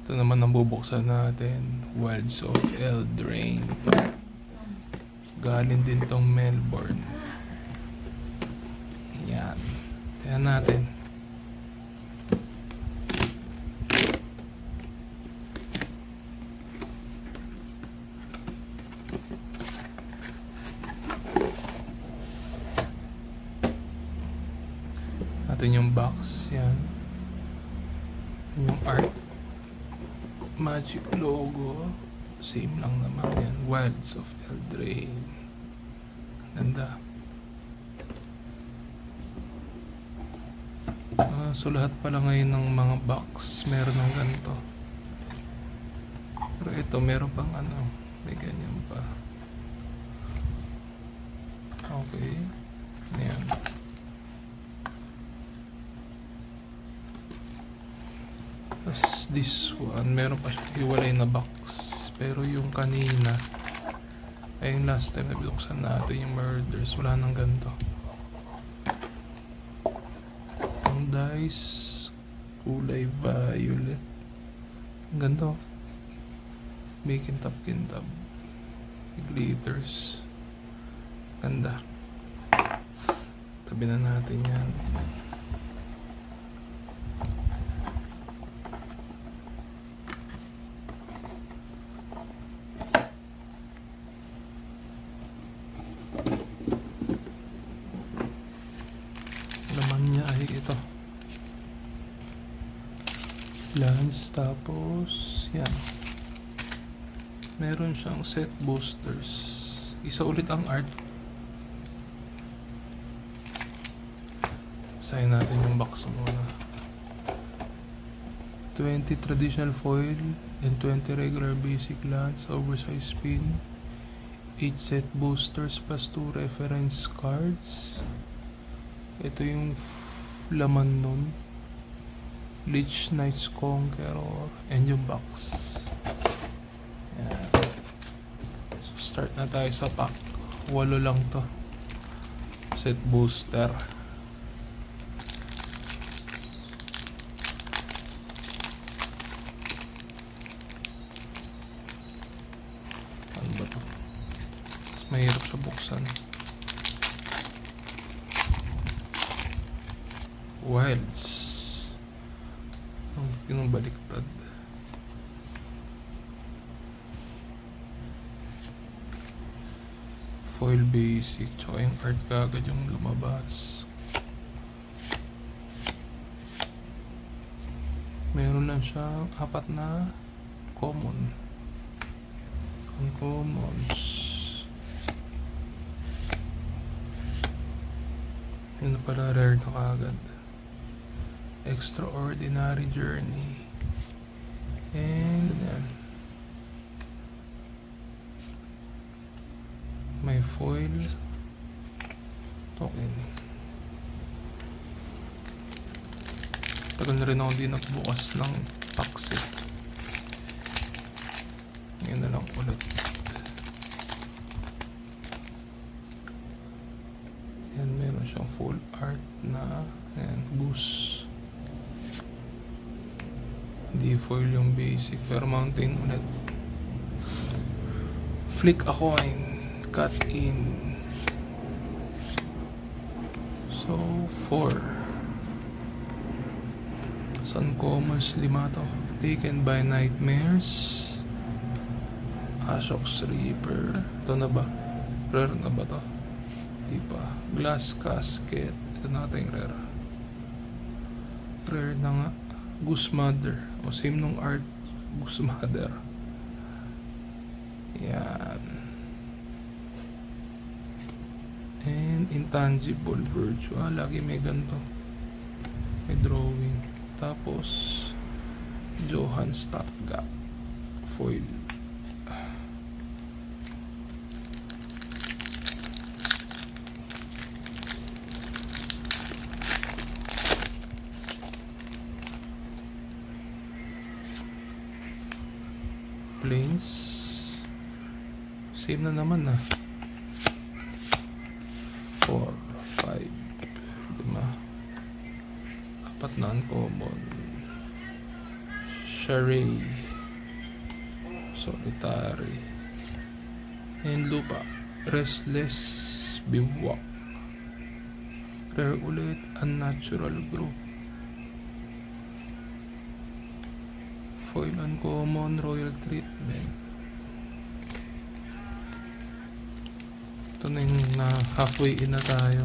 Ito naman ang bubuksan natin. Wilds of Eldraine. Galing din tong Melbourne. Yan. Tingnan natin. Natin yung box. Yan. Yung art. Magic logo. Same lang naman yan. Wilds of Eldraine. Ganda. So lahat pala ngayon ng mga box meron ng ganito. Pero ito meron pang ano. May ganyan pa. Okay. Ayan. Tapos this one, meron pa siya hiwalay na box. Pero yung kanina, ay yung last time na binuksan natin yung Murders, wala nang ganito. Ang dice, kulay violet. Ang ganito. May kintab-kintab. May glitters. Ganda. Tabi na natin yan. Laman niya ay ito. Lands, tapos yan. Meron siyang set boosters. Isa ulit ang art. Basahin natin yung box muna. 20 traditional foil and 20 regular basic lands, oversized spin, 8 set boosters plus 2 reference cards. Ito yung laman nun. Lich Knight's Conqueror and yung box. Yan. So start na tayo sa pack. 8 lang to. Set booster. Ano ba to? Mas mahirap siya buksan. Wilds. Yung baliktad. Foil basic. Tsaka yung art kagad yung lumabas. Meron lang siya 4 na common. Uncommons. Yun na pala, rare na kagad. Extraordinary Journey. And yan. May foil token. Tagal na rin ako di nagbukas ng packs eh. Ngayon na lang ulit. Yan, meron siyang full art na yan, boost. Hindi foil yung basic, pero mountain ulit. Flick a coin, cut in. So 4. Uncommons 5 to. Taken by Nightmares. Ashok's Reaper. Ito na ba? Rare na ba to? Di pa. Glass Casket. Ito na ata yung rare. Rare na nga. Goose Mother. O same nung art. Goose Mother. Yan. And Intangible Virtue. Lagi may ganito. May drawing. Tapos Johann Stopgap. Foil. Planes. Same na naman ah. 4, 5, 5, 4 na uncommon. Sharay, Solitary, and Lupa, Restless Bivouac. Rare ulit, Unnatural Grow. Foil uncommon, Royal Treatment. Ito na yung halfway in na tayo.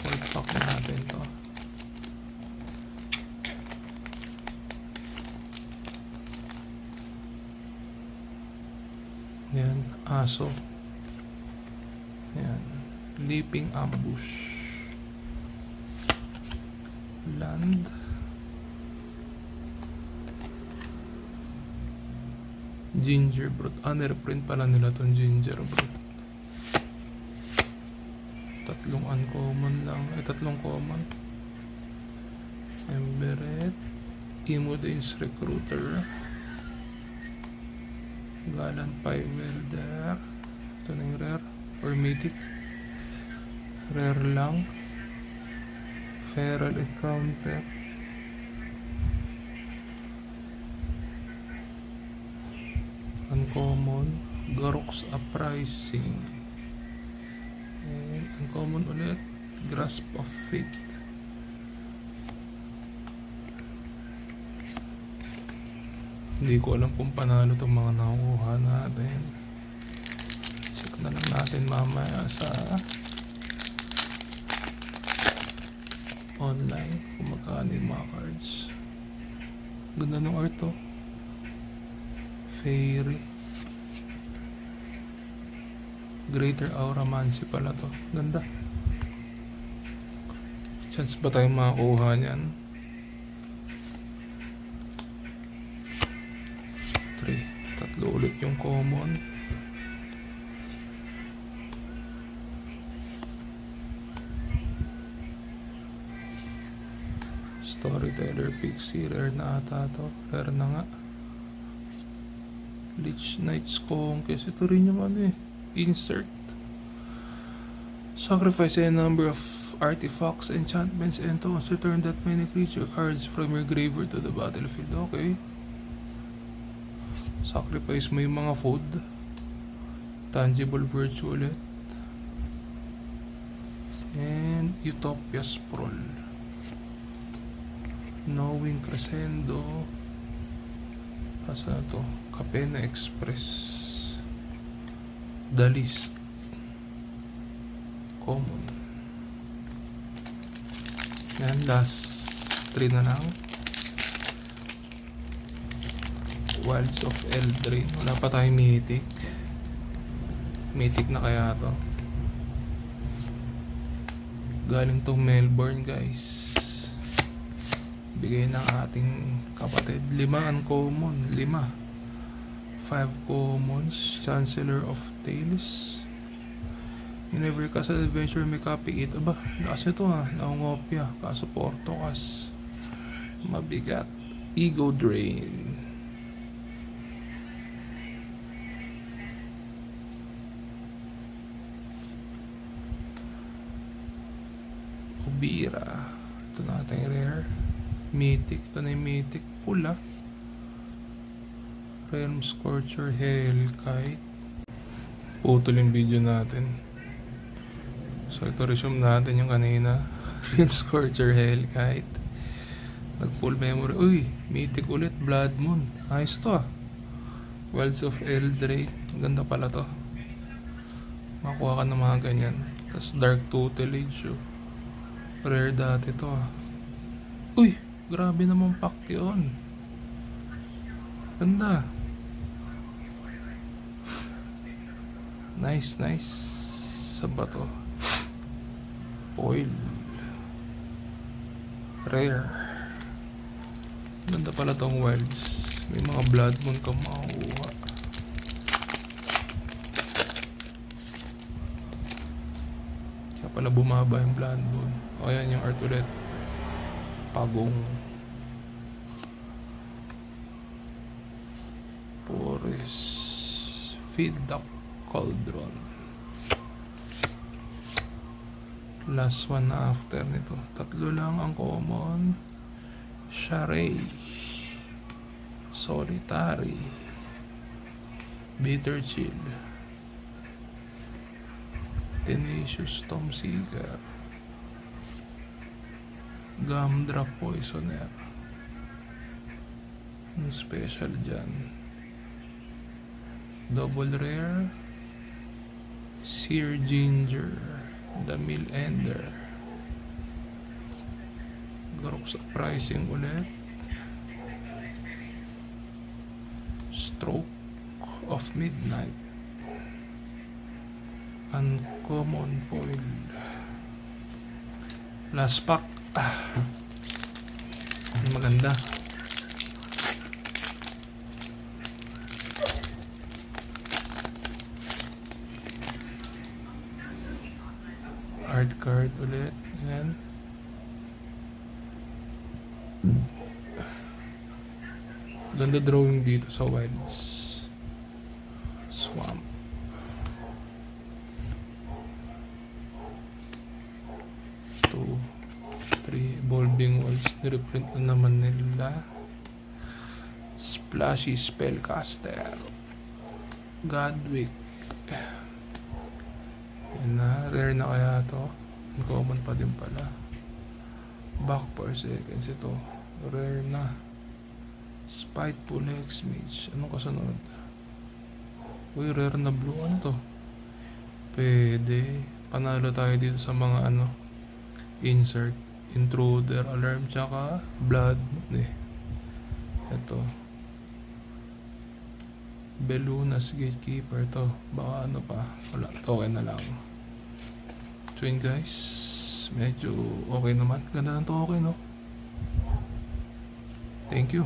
Foil pack na natin to. Yan, aso. Yan, Leaping Ambush. Land. Gingerbread. Nereprint pala nila tong Gingerbread. Tatlong uncommon lang. Tatlong common. Emberet. Emodane's Recruiter. Galant Pie Welder. Ito na yung rare. Or mythic. Rare lang. Feral Encounter. Uncommon. Garok's Uprising. And uncommon ulit. Grasp of Fate. Hindi ko alam kung panalo itong mga nakuha natin. Check na lang natin mamaya sa online kung magkano yung mga cards. Ganda ng art to. Fairy. Greater Auramancy pala to. Ganda. Chance ba tayong makakuha niyan? 3. Tatlo ulit yung common. Storyteller Pixie. Rare na ata to. Rare na nga. Lich Knight's Conquest. Ito rin yung ano eh. Insert. Sacrifice a number of artifacts, enchantments, and tokens. Return that many creature cards from your graveyard to the battlefield. Okay. Sacrifice mo yung mga food. Tangible Virtue ulit. And Utopia Sprawl. Knowing Crescendo. Asa na to? Capena Express. The List. Common. Yan, last 3 na lang. Wilds of Eldraine. Wala pa tayong Mythic. Mythic na kaya to. Galing tong Melbourne, guys. Bigay ng ating kapatid. 5 uncommon. 5 commons. Chancellor of Tales. Whenever ka sa adventure may copy it. Aba, lakas ito ha. Naungopia. Kaso Portocas. Mabigat. Ego Drain. Ubira. Ito natin rare. Mythic. Ito na yung Mythic. Pula. Realm Scorcher. Hellkite. Putol yung video natin. So ito resume natin yung kanina. Realm Scorcher. Hellkite. Nag full memory. Uy, Mythic ulit. Blood Moon. Ayos to ah. Wilds of Eldraine. Ganda pala to. Makuha ka ng mga ganyan. Tapos Dark Tutelage. Oh. Rare dati to ah. Uy, grabe naman pack yun. Ganda. Nice. Saba to? Foil. Rare. Ganda pala tong wilds. May mga blood moon kang makakuha. Kaya pala bumaba yung blood moon. O yan yung art ulit. Pagong. Porous. Feed the Cauldron. Last one na after nito. 3 lang ang common. Sharay. Solitary, Bitter Chill, Tenacious Tom Seeker, Gumdrop Poisoner. Ang special dyan, Double Rare, Sear Ginger, The Mill Ender, Grok Surprising ulit, Stroke of Midnight, Uncommon Foil. Last pack. Maganda. Art card ulit. Ayan. Ganda drawing dito sa Wilds. Swamp. Two, three. Evolving Walls. Nireprint na naman nila. Splashy Spellcaster. Godwick. Yan na. Rare na kaya to. Uncommon pa din pala. Back per seconds ito. Rare na. Spiteful Hexmage. Anong kasunod? Uy, rare na blue. Ano to? Pwede. Panalo tayo dito sa mga insert, intruder, alarm, tsaka blood. Ito. Belunas Gatekeeper to. Baka ano pa. Wala. Token na lang. So yun guys. Medyo okay naman. Ganda ng token, no? Thank you.